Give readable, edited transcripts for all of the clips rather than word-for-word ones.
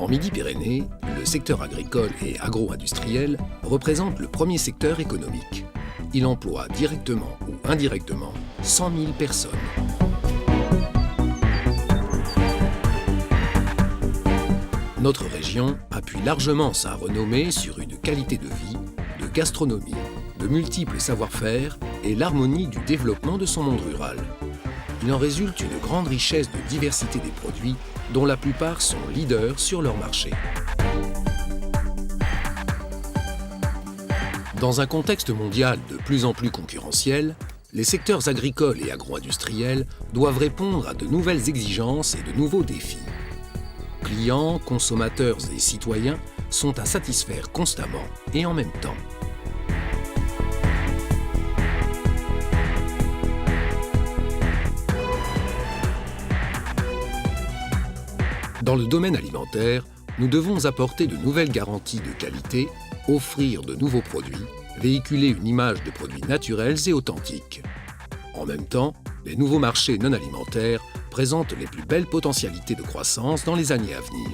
En Midi-Pyrénées, le secteur agricole et agro-industriel représente le premier secteur économique. Il emploie directement ou indirectement 100 000 personnes. Notre région appuie largement sa renommée sur une qualité de vie, de gastronomie, de multiples savoir-faire et l'harmonie du développement de son monde rural. Il en résulte une grande richesse de diversité des produits dont la plupart sont leaders sur leur marché. Dans un contexte mondial de plus en plus concurrentiel, les secteurs agricoles et agro-industriels doivent répondre à de nouvelles exigences et de nouveaux défis. Clients, consommateurs et citoyens sont à satisfaire constamment et en même temps. Dans le domaine alimentaire, nous devons apporter de nouvelles garanties de qualité, offrir de nouveaux produits, véhiculer une image de produits naturels et authentiques. En même temps, les nouveaux marchés non alimentaires présentent les plus belles potentialités de croissance dans les années à venir.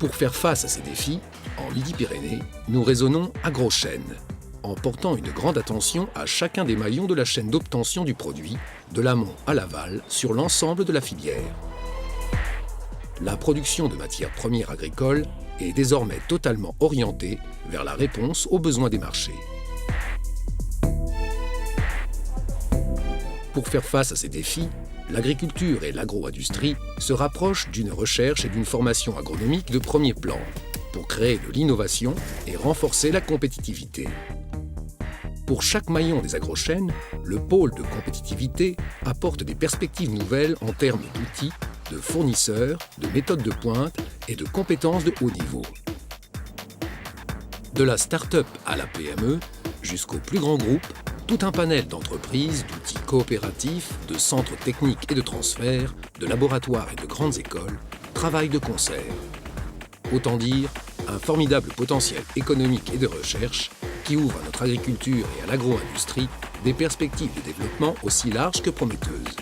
Pour faire face à ces défis, en Midi-Pyrénées, nous raisonnons agrochaîne, en portant une grande attention à chacun des maillons de la chaîne d'obtention du produit, de l'amont à l'aval, sur l'ensemble de la filière. La production de matières premières agricoles est désormais totalement orientée vers la réponse aux besoins des marchés. Pour faire face à ces défis, l'agriculture et l'agro-industrie se rapprochent d'une recherche et d'une formation agronomique de premier plan pour créer de l'innovation et renforcer la compétitivité. Pour chaque maillon des agrochaînes, le pôle de compétitivité apporte des perspectives nouvelles en termes d'outils, de fournisseurs, de méthodes de pointe et de compétences de haut niveau. De la start-up à la PME, jusqu'au plus grand groupe, tout un panel d'entreprises, d'outils coopératifs, de centres techniques et de transferts, de laboratoires et de grandes écoles travaillent de concert. Autant dire, un formidable potentiel économique et de recherche qui ouvre à notre agriculture et à l'agro-industrie des perspectives de développement aussi larges que prometteuses.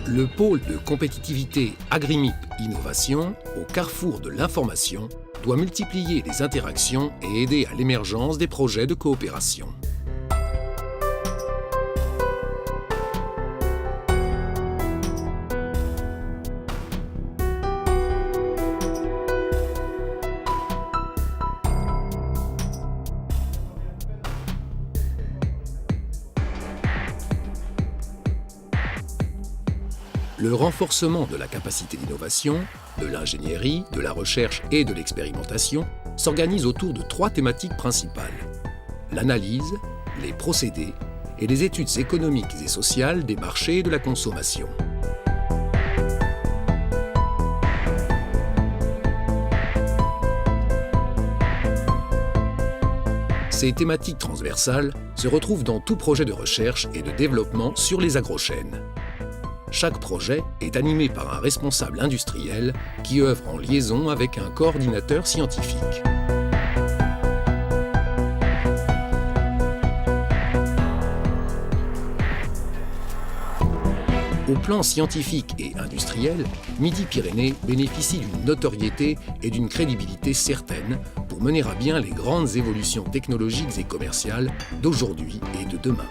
Le pôle de compétitivité Agrimip Innovation, au carrefour de l'information, doit multiplier les interactions et aider à l'émergence des projets de coopération. Le renforcement de la capacité d'innovation, de l'ingénierie, de la recherche et de l'expérimentation s'organise autour de 3 thématiques principales: l'analyse, les procédés et les études économiques et sociales des marchés et de la consommation. Ces thématiques transversales se retrouvent dans tout projet de recherche et de développement sur les agrochaînes. Chaque projet est animé par un responsable industriel qui œuvre en liaison avec un coordinateur scientifique. Au plan scientifique et industriel, Midi-Pyrénées bénéficie d'une notoriété et d'une crédibilité certaines pour mener à bien les grandes évolutions technologiques et commerciales d'aujourd'hui et de demain.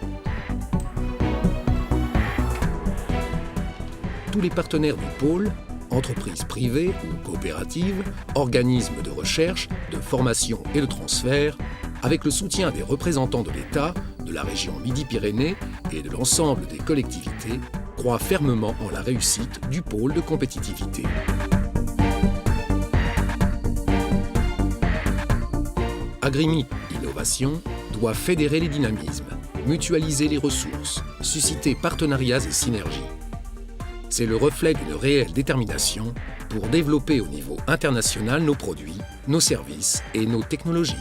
Tous les partenaires du pôle, entreprises privées ou coopératives, organismes de recherche, de formation et de transfert, avec le soutien des représentants de l'État, de la région Midi-Pyrénées et de l'ensemble des collectivités, croient fermement en la réussite du pôle de compétitivité. Agrimip Innovation doit fédérer les dynamismes, mutualiser les ressources, susciter partenariats et synergies. C'est le reflet d'une réelle détermination pour développer au niveau international nos produits, nos services et nos technologies.